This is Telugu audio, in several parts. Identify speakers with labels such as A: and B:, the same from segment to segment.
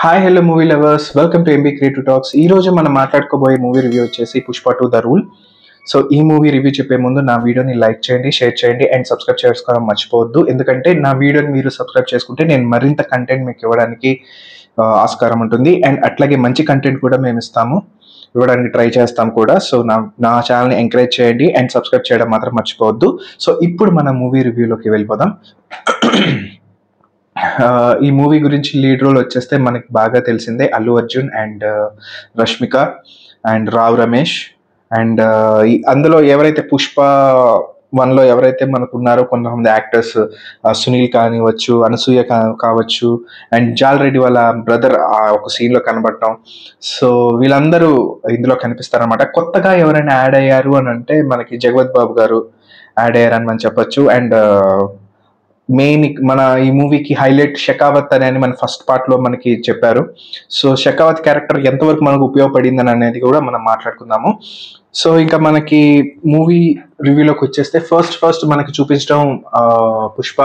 A: Hi hello movie lovers, welcome to MB creative talks. ఈ రోజు మనం మాట్లాడుకోబోయే మూవీ రివ్యూ వచ్చేసి పుష్ప 2 ద రూల్. సో ఈ మూవీ రివ్యూ చెప్పే ముందు నా వీడియోని లైక్ చేయండి, షేర్ చేయండి అండ్ సబ్స్క్రైబ్ చేసుకోవడం మర్చిపోవద్దు. ఎందుకంటే నా వీడియోని మీరు సబ్స్క్రైబ్ చేసుకుంటే నేను మరింత కంటెంట్ మీకు ఇవ్వడానికి ఆస్కారం ఉంటుంది. అండ్ అట్లాగే మంచి కంటెంట్ కూడా మేము ఇవ్వడానికి ట్రై చేస్తాం కూడా. సో నా ఛానల్ని ఎంకరేజ్ చేయండి అండ్ సబ్స్క్రైబ్ చేయడం మాత్రం మర్చిపోవద్దు. సో ఇప్పుడు మన మూవీ రివ్యూలోకి వెళ్ళిపోదాం. ఈ మూవీ గురించి లీడ్ రోల్ వచ్చేస్తే మనకి బాగా తెలిసిందే Allu Arjun and Rashmika and Rao Ramesh. And అందులో ఎవరైతే పుష్ప 1లో ఎవరైతే మనకు ఉన్నారో కొంతమంది యాక్టర్స్, సునీల్ కానివచ్చు, అనసూయ కావచ్చు అండ్ జాల్ రెడ్డి వాళ్ళ బ్రదర్ ఒక సీన్లో కనబడటం. సో వీళ్ళందరూ ఇందులో కనిపిస్తారనమాట. కొత్తగా ఎవరైనా యాడ్ అయ్యారు అని అంటే మనకి జగపత్ బాబు గారు యాడ్ అయ్యారని మనం చెప్పొచ్చు. అండ్ మెయిన్ మన ఈ మూవీకి హైలైట్ షెకావత్ అని మన ఫస్ట్ పార్ట్లో మనకి చెప్పారు. సో షెకావత్ క్యారెక్టర్ ఎంతవరకు మనకు ఉపయోగపడిందని అనేది కూడా మనం మాట్లాడుకుందాము. సో ఇంకా మనకి మూవీ రివ్యూలోకి వచ్చేస్తే ఫస్ట్ మనకి చూపించడం పుష్ప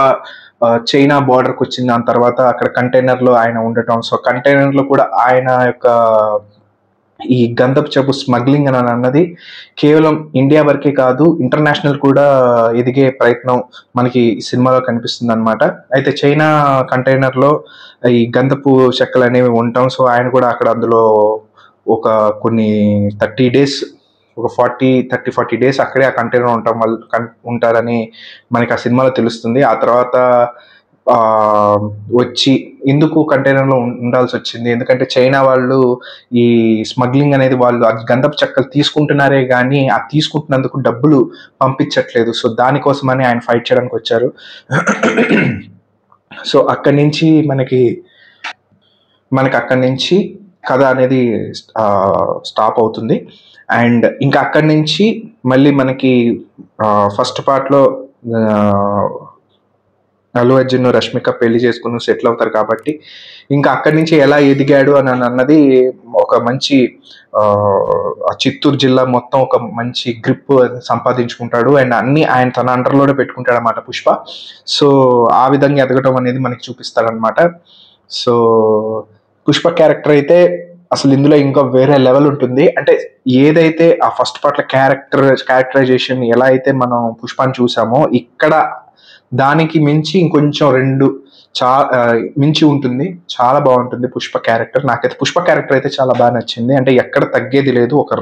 A: చైనా బార్డర్కి వచ్చింది. దాని తర్వాత అక్కడ కంటైనర్లో ఆయన ఉండటం. సో కంటైనర్లో కూడా ఆయన యొక్క ఈ గంధపు చెపు స్మగ్లింగ్ అని అన్నది కేవలం ఇండియా వరకే కాదు, ఇంటర్నేషనల్ కూడా ఎదిగే ప్రయత్నం మనకి సినిమాలో కనిపిస్తుంది అనమాట. అయితే చైనా కంటైనర్లో ఈ గంధపు చెక్కలు అనేవి ఉంటాం. సో ఆయన కూడా అక్కడ అందులో ఒక కొన్ని 30 డేస్, ఒక 40 డేస్ అక్కడే ఆ కంటైనర్ ఉంటారని మనకి ఆ సినిమాలో తెలుస్తుంది. ఆ తర్వాత వచ్చి ఎందుకు కంటైనర్లో ఉండాల్సి వచ్చింది, ఎందుకంటే చైనా వాళ్ళు ఈ స్మగ్లింగ్ అనేది వాళ్ళు గంధపు చెక్కలు తీసుకుంటున్నారే కానీ ఆ తీసుకుంటున్నందుకు డబ్బులు పంపించట్లేదు. సో దానికోసమని ఆయన ఫైట్ చేయడానికి వచ్చారు. సో అక్కడి నుంచి మనకి అక్కడి నుంచి కథ అనేది స్టాప్ అవుతుంది. అండ్ ఇంకా అక్కడి నుంచి మళ్ళీ మనకి ఫస్ట్ పార్ట్లో అల్లు అర్జున్ రష్మిక పెళ్లి చేసుకుని సెటిల్ అవుతారు కాబట్టి ఇంకా అక్కడి నుంచి ఎలా ఎదిగాడు అని అన్నది ఒక మంచి చిత్తూరు జిల్లా మొత్తం ఒక మంచి గ్రిప్ సంపాదించుకుంటాడు. అండ్ అన్ని ఆయన తన అండర్లోనే పెట్టుకుంటాడు అన్నమాట పుష్ప. సో ఆ విధంగా ఎదగటం అనేది మనకి చూపిస్తాడనమాట. సో పుష్ప క్యారెక్టర్ అయితే అసలు ఇందులో ఇంకా వేరే లెవెల్ ఉంటుంది. అంటే ఏదైతే ఆ ఫస్ట్ పార్ట్లో క్యారెక్టరైజేషన్ ఎలా అయితే మనం పుష్పాన్ని చూసామో ఇక్కడ దానికి మించి ఇంకొంచెం మించి ఉంటుంది. చాలా బాగుంటుంది పుష్ప క్యారెక్టర్. నాకైతే పుష్ప క్యారెక్టర్ అయితే చాలా బాగా నచ్చింది. అంటే ఎక్కడ తగ్గేది లేదు. ఒక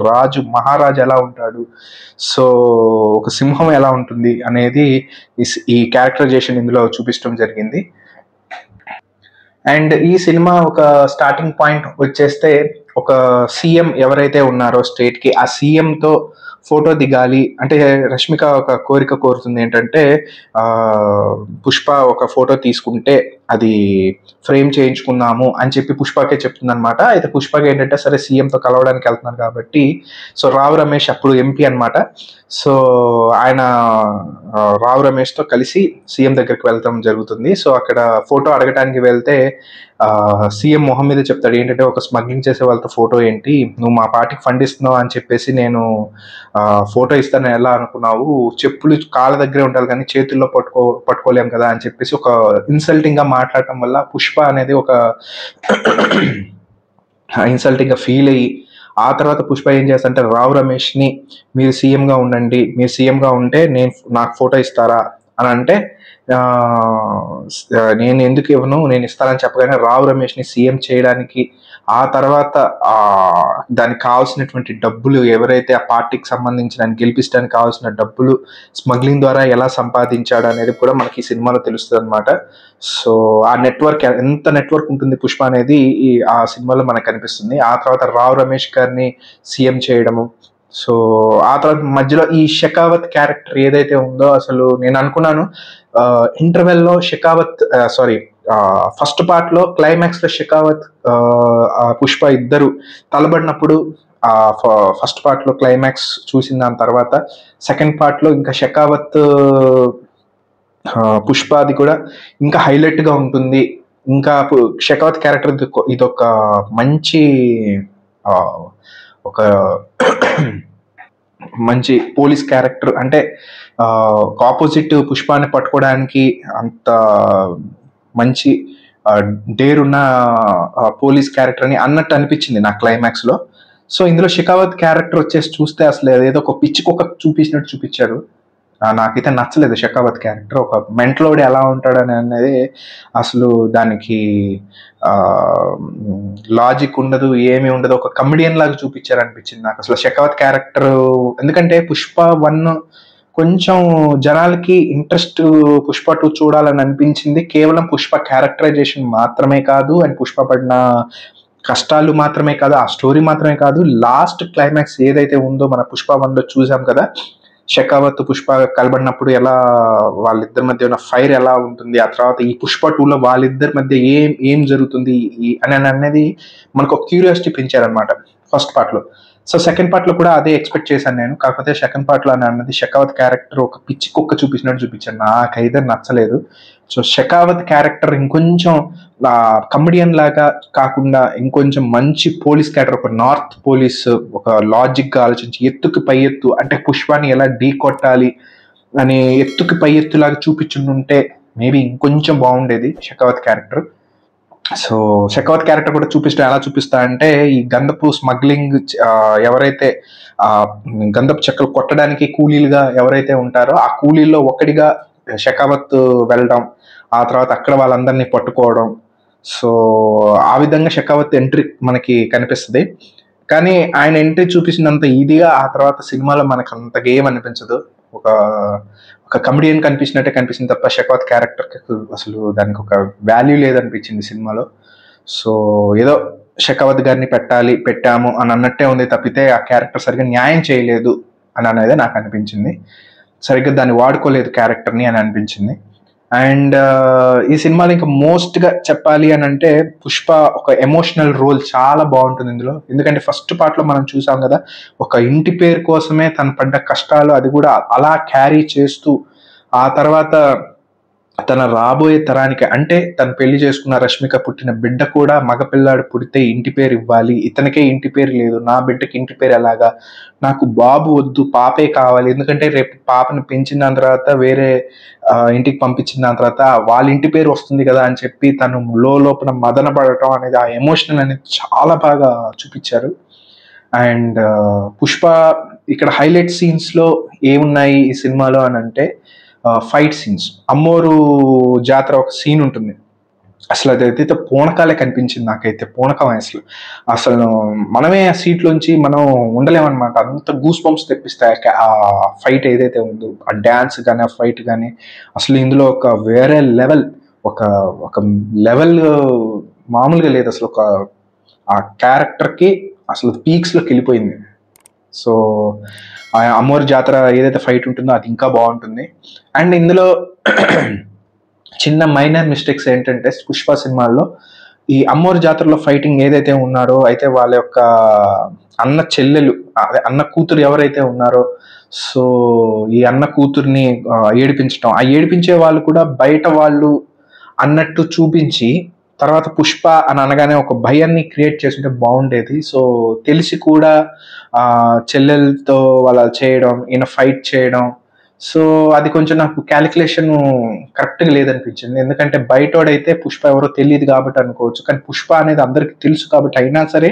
A: మహారాజు ఎలా ఉంటాడు, సో ఒక సింహం ఎలా ఉంటుంది అనేది ఈ క్యారెక్టరైజేషన్ ఇందులో చూపించడం జరిగింది. అండ్ ఈ సినిమా ఒక స్టార్టింగ్ పాయింట్ వచ్చేస్తే ఒక సీఎం ఎవరైతే ఉన్నారో స్టేట్కి, ఆ సీఎంతో ఫోటో దిగాలి అంటే రష్మిక ఒక కోరిక కోరుతుంది ఏంటంటే పుష్ప ఒక ఫోటో తీసుకుంటే అది ఫ్రేమ్ చేయించుకుందాము అని చెప్పి పుష్పకే చెప్తుంది అనమాట. అయితే పుష్పకి ఏంటంటే సరే సీఎంతో కలవడానికి వెళ్తున్నారు కాబట్టి, సో రావ్ రమేష్ అప్పుడు ఎంపీ అనమాట. సో ఆయన రావ్ రమేష్తో కలిసి సీఎం దగ్గరికి వెళ్తాం జరుగుతుంది. సో అక్కడ ఫోటో అడగటానికి వెళ్తే సీఎం మొహం మీద చెప్తాడు ఏంటంటే ఒక స్మగ్లింగ్ చేసే వాళ్ళతో ఫోటో ఏంటి, నువ్వు మా పార్టీకి ఫండ్ ఇస్తున్నావు అని చెప్పేసి నేను ఫోటో ఇస్తాను ఎలా అనుకున్నావు, చెప్పులు కాళ్ళ దగ్గరే ఉండాలి కానీ చేతుల్లో పట్టుకోలేం కదా అని చెప్పేసి ఒక ఇన్సల్టింగ్ గా మాట్లాడటం వల్ల పుష్ప అనేది ఒక ఇన్సల్టింగ్ గా ఫీల్ అయ్యి ఆ తర్వాత పుష్ప ఏం చేస్తారంటే రావ్ రమేష్ని మీరు సీఎంగా ఉండండి, మీరు సీఎంగా ఉంటే నాకు ఫోటో ఇస్తారా అని అంటే నేను ఎందుకు ఇవ్వను, నేను ఇస్తానని చెప్పగానే రావ్ రమేష్ని సీఎం చేయడానికి ఆ తర్వాత దానికి కావాల్సినటువంటి డబ్బులు ఎవరైతే ఆ పార్టీకి సంబంధించిన గెలిపించడానికి కావాల్సిన డబ్బులు స్మగ్లింగ్ ద్వారా ఎలా సంపాదించాడు అనేది కూడా మనకి ఈ సినిమాలో తెలుస్తుంది అనమాట. సో ఆ ఎంత నెట్వర్క్ ఉంటుంది పుష్ప అనేది ఆ సినిమాలో మనకు కనిపిస్తుంది. ఆ తర్వాత రావ్ రమేష్ గారిని సీఎం చేయడము. సో ఆ తర్వాత మధ్యలో ఈ షెకావత్ క్యారెక్టర్ ఏదైతే ఉందో అసలు నేను అనుకున్నాను ఇంటర్వెల్లో ఫస్ట్ పార్ట్లో క్లైమాక్స్లో షెకావత్ పుష్ప ఇద్దరు తలబడినప్పుడు ఫస్ట్ పార్ట్లో క్లైమాక్స్ చూసిన దాని తర్వాత సెకండ్ పార్ట్లో ఇంకా షెకావత్ పుష్ప అది కూడా ఇంకా హైలైట్గా ఉంటుంది. ఇంకా షెకావత్ క్యారెక్టర్ ఇదొక మంచి ఒక మంచి పోలీస్ క్యారెక్టర్. అంటే ఆపోజిట్ పుష్పాన్ని పట్టుకోవడానికి అంత మంచి డేరున్న పోలీస్ క్యారెక్టర్ అని అన్నట్టు అనిపించింది నా క్లైమాక్స్ లో. సో ఇందులో షెకావత్ క్యారెక్టర్ వచ్చేసి చూస్తే అసలు ఏదో ఒక పిచ్చి కుక్క చూపించినట్టు చూపించారు. నాకైతే నచ్చలేదు షెకావత్ క్యారెక్టర్. ఒక మెంటలోడు ఎలా ఉంటాడని అనేది అసలు దానికి లాజిక్ ఉండదు, ఏమీ ఉండదు, ఒక కమెడియన్ లాగా చూపించారు అనిపించింది నాకు అసలు షెకావత్ క్యారెక్టర్. ఎందుకంటే పుష్ప 1 కొంచెం జనాలకి ఇంట్రెస్ట్ పుష్ప 2 చూడాలని అనిపించింది. కేవలం పుష్ప క్యారెక్టరైజేషన్ మాత్రమే కాదు, అండ్ పుష్ప పడిన కష్టాలు మాత్రమే కాదు, ఆ స్టోరీ మాత్రమే కాదు, లాస్ట్ క్లైమాక్స్ ఏదైతే ఉందో మన పుష్ప 1 లో చూసాం కదా, షెకావత్ పుష్ప కలబడినప్పుడు ఎలా వాళ్ళిద్దరి మధ్య ఉన్న ఫైర్ ఎలా ఉంటుంది, ఆ తర్వాత ఈ పుష్ప 2లో వాళ్ళిద్దరి మధ్య ఏం జరుగుతుంది అని అనేది మనకు ఒక క్యూరియాసిటీ పెంచారనమాట ఫస్ట్ పార్ట్ లో. సో సెకండ్ పార్ట్ లో కూడా అదే ఎక్స్పెక్ట్ చేశాను నేను. కాకపోతే సెకండ్ పార్ట్ లో అని అన్నది షెకావత్ క్యారెక్టర్ ఒక పిచ్చి కుక్క చూపించినట్టు చూపించాను, నాకైతే నచ్చలేదు. సో షెకావత్ క్యారెక్టర్ ఇంకొంచెం కమెడియన్ లాగా కాకుండా ఇంకొంచెం మంచి పోలీస్ క్యారెక్టర్, ఒక నార్త్ పోలీస్, ఒక లాజిక్ గా ఆలోచించి ఎత్తుకి పై ఎత్తు అంటే పుష్పాన్ని ఎలా ఢీ కొట్టాలి అని ఎత్తుకి పై ఎత్తులాగా చూపించుంటే మేబీ ఇంకొంచెం బాగుండేది Shekhawat character. So Shekhawat character కూడా ఎలా చూపిస్తా అంటే, ఈ గంధపు స్మగ్లింగ్ ఎవరైతే గంధపు చెక్కలు కొట్టడానికి కూలీలుగా ఎవరైతే ఉంటారో ఆ కూలీల్లో ఒకటిగా షెకావత్ వెళ్ళడం, ఆ తర్వాత అక్కడ వాళ్ళందరినీ పట్టుకోవడం. సో ఆ విధంగా షెకావత్ ఎంట్రీ మనకి కనిపిస్తుంది. కానీ ఆయన ఎంట్రీ చూపించినంత ఇదిగా ఆ తర్వాత సినిమాలో మనకు అంతగా ఏం అనిపించదు. ఒక ఒక కమెడియన్ కనిపించినట్టే కనిపించింది తప్ప షెకావత్ క్యారెక్టర్ అసలు దానికి ఒక వాల్యూ లేదనిపించింది సినిమాలో. సో ఏదో షెకావత్ గారిని పెట్టాము అని అన్నట్టే ఉంది తప్పితే ఆ క్యారెక్టర్ సరిగ్గా న్యాయం చేయలేదు అని అనేది నాకు అనిపించింది. సరిగ్గా దాన్ని వాడుకోలేదు క్యారెక్టర్ని అని అనిపించింది. అండ్ ఈ సినిమాలో ఇంకా మోస్ట్ గా చెప్పాలి అని అంటే పుష్ప ఒక ఎమోషనల్ రోల్ చాలా బాగుంటుంది ఇందులో. ఎందుకంటే ఫస్ట్ పార్ట్ లో మనం చూసాం కదా, ఒక ఇంటి పేరు కోసమే తను పడ్డ కష్టాలు అది కూడా అలా క్యారీ చేస్తూ, ఆ తర్వాత తన రాబోయే తరానికి అంటే తను పెళ్లి చేసుకున్న రష్మిక పుట్టిన బిడ్డ కూడా మగపిల్లాడు పుడితే ఇంటి పేరు ఇవ్వాలి, ఇతనికే ఇంటి పేరు లేదు, నా బిడ్డకి ఇంటి పేరు ఎలాగా, నాకు బాబు వద్దు పాపే కావాలి, ఎందుకంటే రేపు పాపని పెంచిన తర్వాత వేరే ఇంటికి పంపించిన దాని తర్వాత వాళ్ళ ఇంటి పేరు వస్తుంది కదా అని చెప్పి తను లోపల మదన పడటం అనేది, ఆ ఎమోషనల్ అనేది చాలా బాగా చూపించారు. అండ్ పుష్ప ఇక్కడ హైలైట్ సీన్స్ లో ఏమున్నాయి ఈ సినిమాలో అని అంటే, ఫైట్ సీన్స్. అమ్మోరు జాతర ఒక సీన్ ఉంటుంది, అసలు అదైతే పూనకాలే కనిపించింది నాకైతే. పూనకం అసలు మనమే ఆ సీట్లోంచి మనం ఉండలేమన్నమాట, అంత గూస్ బంప్స్ తెప్పిస్తాయి ఆ ఫైట్ ఏదైతే ఉందో, ఆ డ్యాన్స్ కానీ ఆ ఫైట్ కానీ. అసలు ఇందులో ఒక వేరే లెవెల్, ఒక ఒక లెవెల్ మామూలుగా లేదు అసలు. ఆ క్యారెక్టర్కి అసలు పీక్స్లోకి వెళ్ళిపోయింది. సో అమ్మోరు జాతర ఏదైతే ఫైట్ ఉంటుందో అది ఇంకా బాగుంటుంది. అండ్ ఇందులో చిన్న మైనర్ మిస్టేక్స్ ఏంటంటే పుష్ప సినిమాల్లో ఈ అమ్మోరు జాతరలో ఫైటింగ్ ఏదైతే ఉన్నారో అయితే వాళ్ళ యొక్క అన్న చెల్లెలు అదే అన్న కూతురు ఎవరైతే ఉన్నారో, సో ఈ అన్న కూతుర్ని ఏడిపించడం, ఆ ఏడిపించే వాళ్ళు కూడా బయట వాళ్ళు అన్నట్టు చూపించి తర్వాత పుష్ప అని అనగానే ఒక భయాన్ని క్రియేట్ చేస్తుంటే బాగుండేది. సో తెలిసి కూడా చెల్లెలతో వాళ్ళ చేయడం, ఈయన ఫైట్ చేయడం, సో అది కొంచెం నాకు క్యాలిక్యులేషన్ కరెక్ట్గా లేదనిపించింది. ఎందుకంటే బయటోడైతే పుష్ప ఎవరో తెలియదు కాబట్టి అనుకోవచ్చు, కానీ పుష్ప అనేది అందరికి తెలుసు కాబట్టి అయినా సరే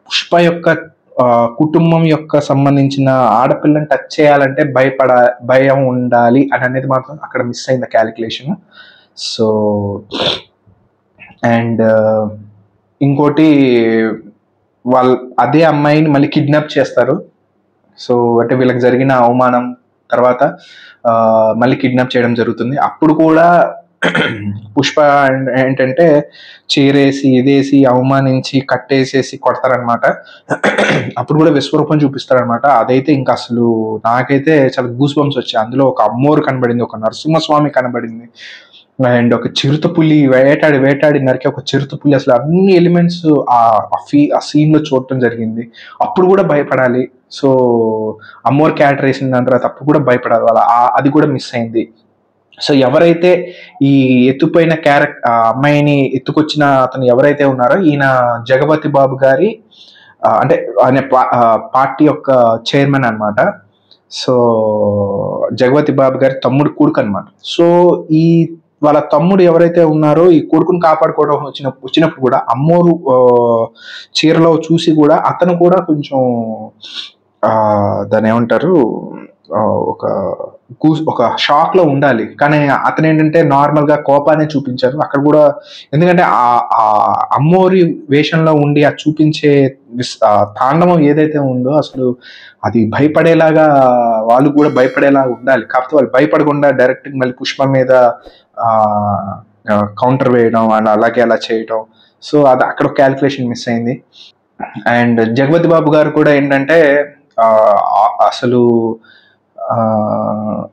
A: పుష్ప యొక్క కుటుంబం యొక్క సంబంధించిన ఆడపిల్లని టచ్ చేయాలంటే భయం ఉండాలి అని అనేది మాత్రం అక్కడ మిస్ అయింది క్యాలిక్యులేషన్. సో అండ్ ఇంకోటి వాళ్ళు అదే అమ్మాయిని మళ్ళీ కిడ్నాప్ చేస్తారు. సో అంటే వీళ్ళకి జరిగిన అవమానం తర్వాత మళ్ళీ కిడ్నాప్ చేయడం జరుగుతుంది. అప్పుడు కూడా పుష్ప ఏంటంటే చీరేసి ఇదేసి అవమానించి కట్టేసేసి కొడతారనమాట. అప్పుడు కూడా విశ్వరూపం చూపిస్తారనమాట. అదైతే ఇంకా అసలు నాకైతే చాలా గూస్ బంప్స్ వచ్చాయి. అందులో ఒక అమ్మోరు కనబడింది, ఒక నరసింహస్వామి కనబడింది, అండ్ ఒక చిరుతపులి వేటాడి నరికి ఒక చిరుతపులి, అసలు అన్ని ఎలిమెంట్స్ ఆ సీన్ లో చూడటం జరిగింది. అప్పుడు కూడా భయపడాలి. సో అమ్మోర్ క్యారెక్టర్ వేసిన దాని తర్వాత అప్పుడు కూడా భయపడాలి వాళ్ళ, అది కూడా మిస్ అయింది. సో ఎవరైతే ఈ ఎత్తుపోయిన అమ్మాయిని ఎత్తుకొచ్చిన అతను ఎవరైతే ఉన్నారో ఈయన జగపతి బాబు గారి అంటే ఆయన పార్టీ యొక్క చైర్మన్ అనమాట. సో జగపతి బాబు గారి తమ్ముడు కొడుకు అనమాట. సో ఈ వాళ్ళ తమ్ముడు ఎవరైతే ఉన్నారో ఈ కొడుకుని కాపాడుకోవడం వచ్చినప్పుడు కూడా అమ్మోరు చీరలో చూసి కూడా అతను కూడా కొంచెం దాన్ని ఏమంటారు, ఒక ఒక షాక్ లో ఉండాలి. కానీ అతను ఏంటంటే నార్మల్ గా కోపాన్ని చూపించారు అక్కడ కూడా. ఎందుకంటే ఆ అమ్మోరి వేషంలో ఉండి ఆ చూపించే తాండవం ఏదైతే ఉందో అసలు అది భయపడేలాగా, వాళ్ళు కూడా భయపడేలా ఉండాలి. కాకపోతే వాళ్ళు భయపడకుండా డైరెక్ట్ మళ్ళీ పుష్ప మీద కౌంటర్ వేయడం అండ్ అలాగే అలా చేయడం. సో అది అక్కడ క్యాలిక్యులేషన్ మిస్ అయింది. అండ్ జగపతి బాబు గారు కూడా ఏంటంటే అసలు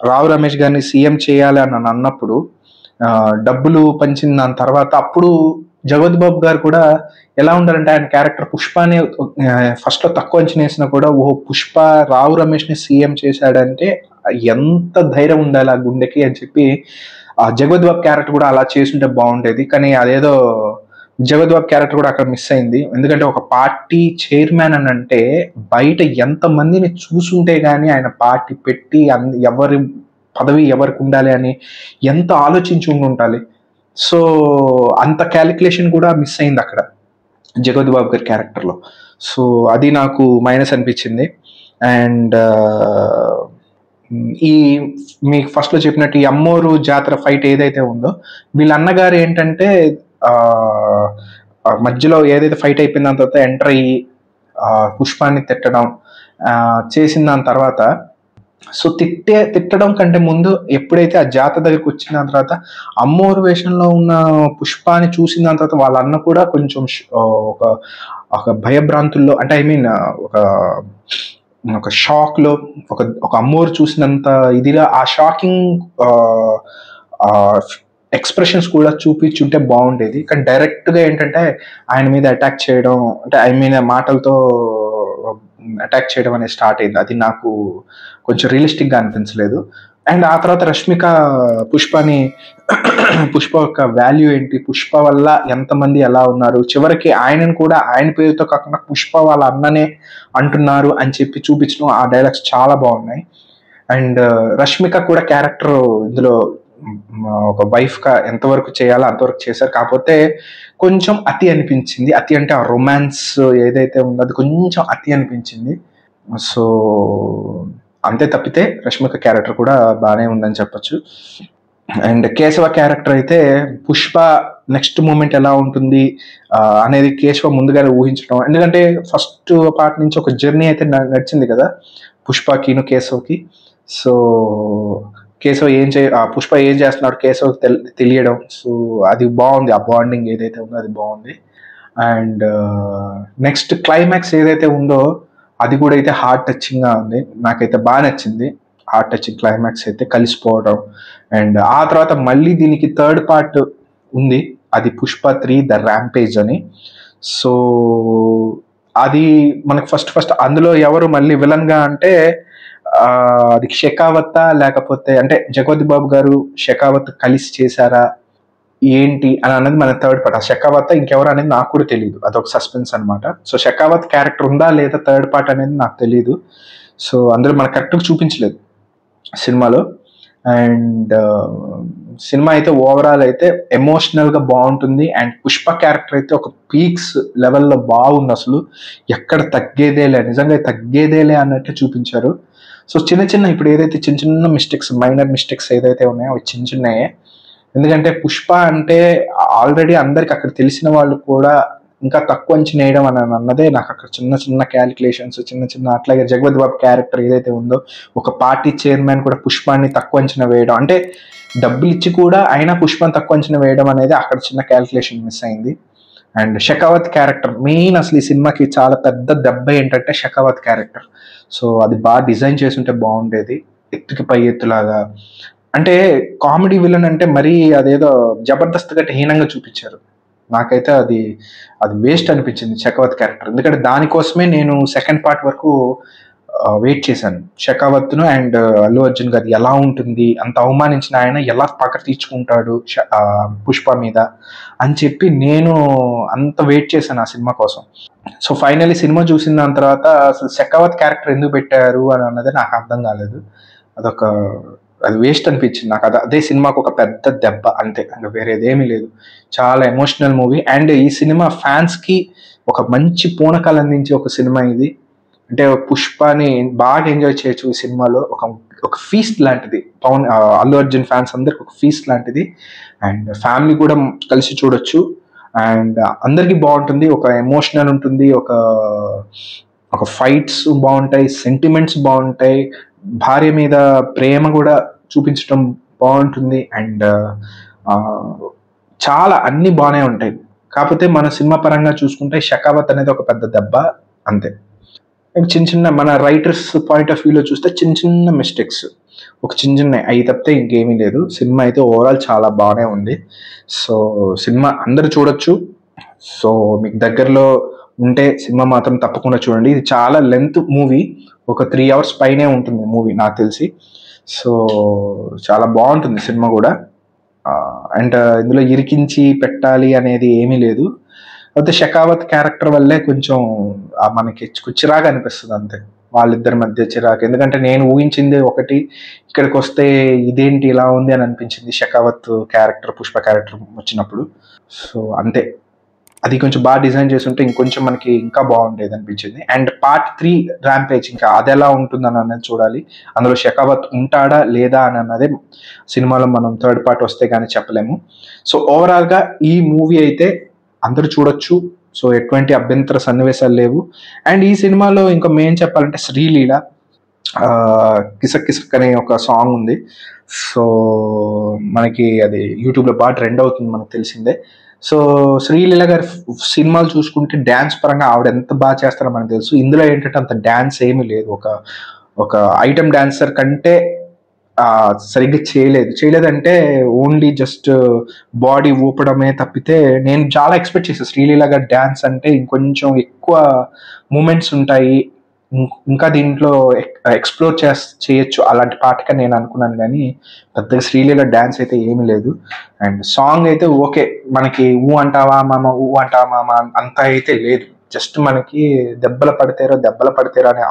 A: రావు రమేష్ గారిని సీఎం చేయాలి అని అన్నప్పుడు డబ్బులు పంచిన దాని తర్వాత అప్పుడు జగపతి బాబు గారు కూడా ఎలా ఉండాలంటే ఆయన క్యారెక్టర్ పుష్పని ఫస్ట్ లో తక్కువ అంచనా వేసినా కూడా పుష్ప రావు రమేష్ ని సీఎం చేశాడంటే ఎంత ధైర్యం ఉండాలి ఆ గుండెకి అని చెప్పి ఆ జగపతి బాబు క్యారెక్టర్ కూడా అలా చేసుంటే బాగుండేది. కానీ అదేదో జగపతి బాబు క్యారెక్టర్ కూడా అక్కడ మిస్ అయింది. ఎందుకంటే ఒక పార్టీ చైర్మన్ అని అంటే బయట ఎంత మందిని చూసుంటే గానీ ఆయన పార్టీ పెట్టి ఎవరి పదవి ఎవరికి ఉండాలి అని ఎంత ఆలోచించి ఉండాలి. సో అంత క్యాలిక్యులేషన్ కూడా మిస్ అయింది అక్కడ జగపతి బాబు గారి క్యారెక్టర్లో. సో అది నాకు మైనస్ అనిపించింది. అండ్ ఈ మీకు ఫస్ట్ లో చెప్పినట్టు ఈ అమ్మోరు జాతర ఫైట్ ఏదైతే ఉందో వీళ్ళ అన్నగారు ఏంటంటే మధ్యలో ఏదైతే ఫైట్ అయిపోయిన దాని తర్వాత ఎంటర్ అయ్యి పుష్పాన్ని తిట్టడం చేసిన దాని తర్వాత, సో తిట్టడం కంటే ముందు ఎప్పుడైతే ఆ జాతర దగ్గరికి వచ్చిన దాని తర్వాత అమ్మోరు వేషంలో ఉన్న పుష్పాన్ని చూసిన దాని తర్వాత వాళ్ళ అన్న కూడా కొంచెం ఒక భయభ్రాంతుల్లో, అంటే ఐ మీన్ ఒక షాక్ లో, ఒక అమ్మోరు చూసినంత ఇదిగా ఆ షాకింగ్ ఎక్స్ప్రెషన్స్ కూడా చూపించుంటే బాగుండేది. కానీ డైరెక్ట్ గా ఏంటంటే ఆయన మీద అటాక్ చేయడం, అంటే ఐ మీన్ మాటలతో అటాక్ చేయడం అనేది స్టార్ట్ అయింది. అది నాకు కొంచెం రియలిస్టిక్ గా అనిపించలేదు. అండ్ ఆ తర్వాత రష్మిక పుష్ప యొక్క వాల్యూ ఏంటి, పుష్ప వల్ల ఎంతమంది ఎలా ఉన్నారు, చివరికి ఆయనను కూడా ఆయన పేరుతో కాకుండా పుష్ప వాళ్ళ అన్ననే అంటున్నారు అని చెప్పి చూపించడం, ఆ డైలాగ్స్ చాలా బాగున్నాయి. అండ్ రష్మిక కూడా క్యారెక్టర్ ఇందులో ఒక వైఫ్ గా ఎంతవరకు చేయాలో అంతవరకు చేశారు. కాకపోతే కొంచెం అతి అనిపించింది. అతి అంటే ఆ రొమాన్స్ ఏదైతే ఉందో అది కొంచెం అతి అనిపించింది. సో అంతే తప్పితే రష్మిక క్యారెక్టర్ కూడా బాగానే ఉందని చెప్పొచ్చు. అండ్ కేశవ క్యారెక్టర్ అయితే పుష్ప నెక్స్ట్ మూమెంట్ ఎలా ఉంటుంది అనేది కేశవ ముందుగానే ఊహించడం. ఎందుకంటే ఫస్ట్ పార్ట్ నుంచి ఒక జర్నీ అయితే నడిచింది కదా పుష్పకిను కేశవ్కి. సో కేశవ్ పుష్ప ఏం చేస్తున్నాడు కేశవ్ తెలియడం, సో అది బాగుంది. ఆ బాండింగ్ ఏదైతే ఉందో అది బాగుంది. అండ్ నెక్స్ట్ క్లైమాక్స్ ఏదైతే ఉందో అది కూడా అయితే హార్ట్ టచింగ్ గా ఉంది. నాకైతే బాగా నచ్చింది హార్ట్ టచింగ్ క్లైమాక్స్ అయితే, కలిసిపోవడం. అండ్ ఆ తర్వాత మళ్ళీ దీనికి థర్డ్ పార్ట్ ఉంది, అది పుష్ప 3 ద ర్యాంపేజ్ అని. సో అది మనకు ఫస్ట్ అందులో ఎవరు మళ్ళీ విలన్ గా అంటే అది షెకావత్ లేకపోతే అంటే జగపతి బాబు గారు షెకావత్ కలిసి చేశారా ఏంటి అని అన్నది మన థర్డ్ పార్ట్. ఆ షెకావత్ ఇంకెవరు అనేది నాకు కూడా తెలియదు, అదొక సస్పెన్స్ అనమాట. సో షెకావత్ క్యారెక్టర్ ఉందా లేదా థర్డ్ పార్ట్ అనేది నాకు తెలియదు. సో అందులో మనకు కరెక్ట్గా చూపించలేదు సినిమాలో. అండ్ సినిమా అయితే ఓవరాల్ అయితే ఎమోషనల్ గా బాగుంటుంది. అండ్ పుష్ప క్యారెక్టర్ అయితే ఒక పీక్స్ లెవెల్లో బాగుంది. అసలు ఎక్కడ తగ్గేదేలే, నిజంగా తగ్గేదేలే అన్నట్టు చూపించారు. సో చిన్న ఇప్పుడు ఏదైతే చిన్న మిస్టేక్స్, మైనర్ మిస్టేక్స్ ఏదైతే ఉన్నాయో అవి చిన్నయే. ఎందుకంటే పుష్ప అంటే ఆల్రెడీ అందరికి అక్కడ తెలిసిన వాళ్ళు కూడా ఇంకా తక్కువ అంచనా వేయడం అని అన్నదే నాకు అక్కడ చిన్న క్యాలిక్యులేషన్స్ చిన్న. అట్లాగే జగపతి బాబు క్యారెక్టర్ ఏదైతే ఉందో ఒక పార్టీ చైర్మన్ కూడా పుష్పాన్ని తక్కువ అంచనా వేయడం, అంటే డబ్బులు ఇచ్చి కూడా అయినా పుష్పాన్ని తక్కువ అంచనా వేయడం అనేది అక్కడ చిన్న క్యాలిక్యులేషన్ మిస్ అయింది. అండ్ షెకావత్ క్యారెక్టర్ మెయిన్, అసలు ఈ సినిమాకి చాలా పెద్ద దెబ్బ ఏంటంటే షెకావత్ క్యారెక్టర్. సో అది బాగా డిజైన్ చేసి ఉంటే బాగుండేది, ఎత్తుకి పై ఎత్తులాగా. అంటే కామెడీ విలన్ అంటే మరీ అదేదో జబర్దస్త్ గట్టి హీనంగా చూపించారు. నాకైతే అది వేస్ట్ అనిపించింది షెకావత్ క్యారెక్టర్. ఎందుకంటే దానికోసమే నేను సెకండ్ పార్ట్ వరకు వెయిట్ చేశాను. షెకావత్ను అండ్ అల్లు అర్జున్ గారు ఎలా ఉంటుంది, అంత అవమానించిన ఆయన ఎలా పకడ తీర్చుకుంటాడు పుష్ప మీద అని చెప్పి నేను అంత వెయిట్ చేశాను ఆ సినిమా కోసం. సో ఫైనల్లీ సినిమా చూసిన దాని తర్వాత అసలు షెకావత్ క్యారెక్టర్ ఎందుకు పెట్టారు అని అన్నది నాకు అర్థం కాలేదు. అదొక అది వేస్ట్ అనిపించింది నాకు. అదే సినిమాకు ఒక పెద్ద దెబ్బ అంతే, ఇంకా వేరేదేమీ లేదు. చాలా ఎమోషనల్ మూవీ. అండ్ ఈ సినిమా ఫ్యాన్స్కి ఒక మంచి పూనకాలు అందించే ఒక సినిమా ఇది. అంటే పుష్పని బాగా ఎంజాయ్ చేయొచ్చు ఈ సినిమాలో. ఒక ఫీస్ట్ లాంటిది అల్లు అర్జున్ ఫ్యాన్స్ అందరికి ఒక ఫీస్ట్ లాంటిది. అండ్ ఫ్యామిలీ కూడా కలిసి చూడొచ్చు. అండ్ అందరికీ బాగుంటుంది. ఒక ఎమోషనల్ ఉంటుంది, ఒక ఫైట్స్ బాగుంటాయి, సెంటిమెంట్స్ బాగుంటాయి, భార్య మీద ప్రేమ కూడా చూపించడం బాగుంటుంది. అండ్ చాలా అన్ని బాగానే ఉంటాయి. కాకపోతే మన సినిమా పరంగా చూసుకుంటే షకావత్ అనేది ఒక పెద్ద దెబ్బ అంతే. చిన్న చిన్న మన రైటర్స్ పాయింట్ ఆఫ్ వ్యూలో చూస్తే చిన్న చిన్న మిస్టేక్స్, ఒక చిన్న అవి తప్పితే ఇంకేమీ లేదు. సినిమా అయితే ఓవరాల్ చాలా బాగానే ఉంది. సో సినిమా అందరు చూడొచ్చు. సో మీకు దగ్గరలో ఉంటే సినిమా మాత్రం తప్పకుండా చూడండి. ఇది చాలా లెంత్ మూవీ, ఒక 3 hours పైనే ఉంటుంది మూవీ నాకు తెలిసి. సో చాలా బాగుంటుంది సినిమా కూడా. అండ్ ఇందులో ఇరికించి పెట్టాలి అనేది ఏమీ లేదు. అయితే షకావత్ క్యారెక్టర్ వల్లే కొంచెం మనకి చిరాగా అనిపిస్తుంది అంతే, వాళ్ళిద్దరి మధ్య చిరాకు. ఎందుకంటే నేను ఊహించింది ఒకటి, ఇక్కడికి వస్తే ఇదేంటి ఇలా ఉంది అని అనిపించింది షకావత్ క్యారెక్టర్, పుష్ప క్యారెక్టర్ వచ్చినప్పుడు. సో అంతే, అది కొంచెం బాగా డిజైన్ చేసి ఉంటే ఇంకొంచెం మనకి ఇంకా బాగుండేది అనిపించింది. అండ్ పార్ట్ 3 ర్యాంపేజ్ ఇంకా అది ఎలా ఉంటుందని అనేది చూడాలి. అందులో షకావత్ ఉంటాడా లేదా అని అన్నదే సినిమాలో మనం థర్డ్ పార్ట్ వస్తే కానీ చెప్పలేము. సో ఓవరాల్గా ఈ మూవీ అయితే అందరూ చూడొచ్చు. సో ఎటువంటి అభ్యంతర సన్నివేశాలు లేవు. అండ్ ఈ సినిమాలో ఇంకా మెయిన్ చెప్పాలంటే శ్రీలీల కిసక్ కిసక్ అనే ఒక సాంగ్ ఉంది. సో మనకి అది యూట్యూబ్లో బాగా ట్రెండ్ అవుతుంది, మనకు తెలిసిందే. సో శ్రీలీల గారి సినిమాలు చూసుకుంటే డ్యాన్స్ పరంగా ఆవిడ ఎంత బాగా చేస్తారో మనకు తెలుసు. ఇందులో ఏంటంటే అంత డ్యాన్స్ ఏమీ లేదు. ఒక ఐటమ్ డాన్సర్ కంటే సరిగ్గా చేయలేదంటే ఓన్లీ జస్ట్ బాడీ ఊపడమే తప్పితే, నేను చాలా ఎక్స్పెక్ట్ చేశాను శ్రీలీల గారి డ్యాన్స్ అంటే ఇంకొంచెం ఎక్కువ మూమెంట్స్ ఉంటాయి, ఇంకా దీంట్లో ఎక్స్ప్లోర్ చేయొచ్చు అలాంటి పాటగా నేను అనుకున్నాను. కానీ పెద్దగా శ్రీలీల డ్యాన్స్ అయితే ఏమీ లేదు. అండ్ సాంగ్ అయితే ఓకే, మనకి ఊ అంటావా మామ అంత అయితే లేదు. జస్ట్ మనకి దెబ్బలు పడితేరో అనే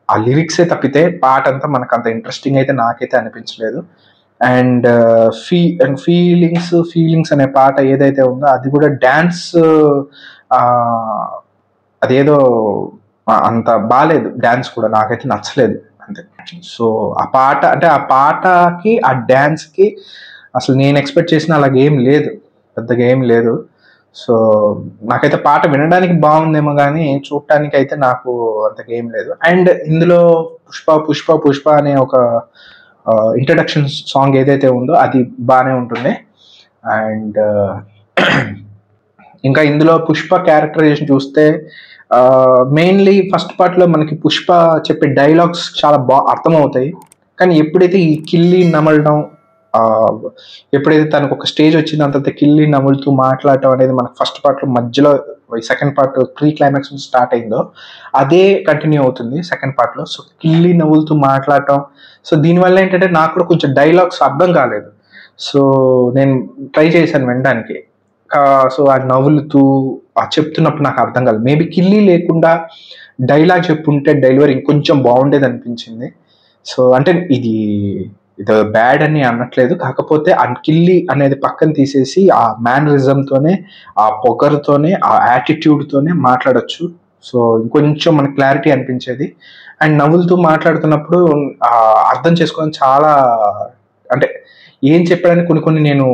A: ఆ లిరిక్సే తప్పితే పాట అంతా మనకు అంత ఇంట్రెస్టింగ్ అయితే నాకైతే అనిపించలేదు. అండ్ ఫీలింగ్స్ అనే పాట ఏదైతే ఉందో అది కూడా డ్యాన్స్ అదేదో అంత బాగాలేదు, డ్యాన్స్ కూడా నాకైతే నచ్చలేదు అంతే. సో ఆ పాటకి ఆ డ్యాన్స్కి అసలు నేను ఎక్స్పెక్ట్ చేసిన అలాగేం లేదు, పెద్దగా ఏం లేదు. సో నాకైతే పాట వినడానికి బాగుందేమో కానీ చూడటానికి అయితే నాకు అంతగా ఏం లేదు. అండ్ ఇందులో పుష్ప అనే ఒక ఇంట్రడక్షన్ సాంగ్ ఏదైతే ఉందో అది బాగానే ఉంటుంది. అండ్ ఇంకా ఇందులో పుష్ప క్యారెక్టరైజేషన్ చూస్తే మెయిన్లీ ఫస్ట్ పార్ట్లో మనకి పుష్ప చెప్పే డైలాగ్స్ చాలా బాగా అర్థమవుతాయి. కానీ ఎప్పుడైతే ఈ కిల్లి నమలడం, ఎప్పుడైతే తనకు ఒక స్టేజ్ వచ్చిందో అంత కిల్లి నములుతూ మాట్లాడటం అనేది మనకు ఫస్ట్ పార్ట్లో మధ్యలో సెకండ్ పార్ట్ ప్రీ క్లైమాక్స్ నుంచి స్టార్ట్ అయిందో అదే కంటిన్యూ అవుతుంది సెకండ్ పార్ట్లో. సో కిల్లి నవ్వులుతూ మాట్లాడటం, సో దీనివల్ల ఏంటంటే నాకు కూడా కొంచెం డైలాగ్స్ అర్థం కాలేదు. సో నేను ట్రై చేశాను వినడానికి. సో ఆ నవ్వులుతూ చెప్తున్నప్పుడు నాకు అర్థం కాలేదు. మేబీ కిల్లి లేకుండా డైలాగ్ చెప్పుంటే డెలివరీ ఇంకొంచెం బాగుండేది అనిపించింది. సో అంటే ఇది బ్యాడ్ అని అనట్లేదు, కాకపోతే ఆ కిల్లి అనేది పక్కన తీసేసి ఆ మేనరిజంతోనే, ఆ పొగరుతోనే, ఆ యాటిట్యూడ్తోనే మాట్లాడచ్చు. సో ఇంకొంచెం మనకు క్లారిటీ అనిపించేది. అండ్ నవ్వులతో మాట్లాడుతున్నప్పుడు అర్థం చేసుకోవడం చాలా, అంటే ఏం చెప్పాడని కొన్ని నేను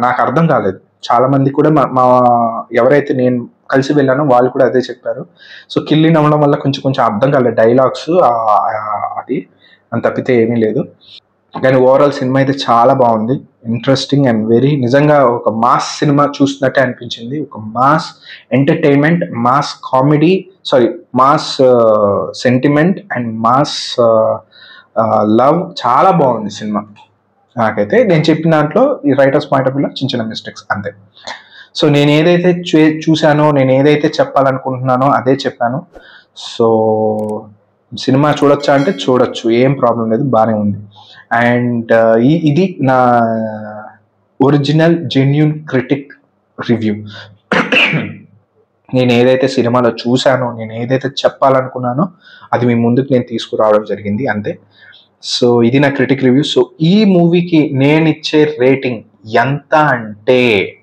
A: నాకు అర్థం కాలేదు. చాలా మంది కూడా మా ఎవరైతే నేను కలిసి వెళ్ళానో వాళ్ళు కూడా అదే చెప్పారు. సో కిల్లి నవ్వడం వల్ల కొంచెం అర్థం కాలేదు డైలాగ్స్, అది అని తప్పితే ఏమీ లేదు. కానీ ఓవరాల్ సినిమా అయితే చాలా బాగుంది, ఇంట్రెస్టింగ్ అండ్ నిజంగా ఒక మాస్ సినిమా చూసినట్టే అనిపించింది. ఒక mass entertainment, mass comedy, mass sentiment and mass love, చాలా బాగుంది సినిమా. నాకైతే నేను చెప్పిన దాంట్లో ఈ రైటర్స్ పాయింట్ ఆఫ్ వ్యూలో చిన్న మిస్టేక్స్ అంతే. సో నేను ఏదైతే చూశానో, నేను ఏదైతే చెప్పాలనుకుంటున్నానో అదే చెప్పాను. సో సినిమా చూడొచ్చా అంటే చూడొచ్చు, ఏం ప్రాబ్లం లేదు, బాగానే ఉంది. అండ్ ఇది నా ఒరిజినల్ జెన్యూన్ క్రిటిక్ రివ్యూ. నేను ఏదైతే సినిమాలో చూశానో, నేను ఏదైతే చెప్పాలనుకున్నానో అది మీ ముందుకు నేను తీసుకురావడం జరిగింది అంతే. సో ఇది నా క్రిటిక్ రివ్యూ. సో ఈ మూవీకి నేను ఇచ్చే రేటింగ్ ఎంత అంటే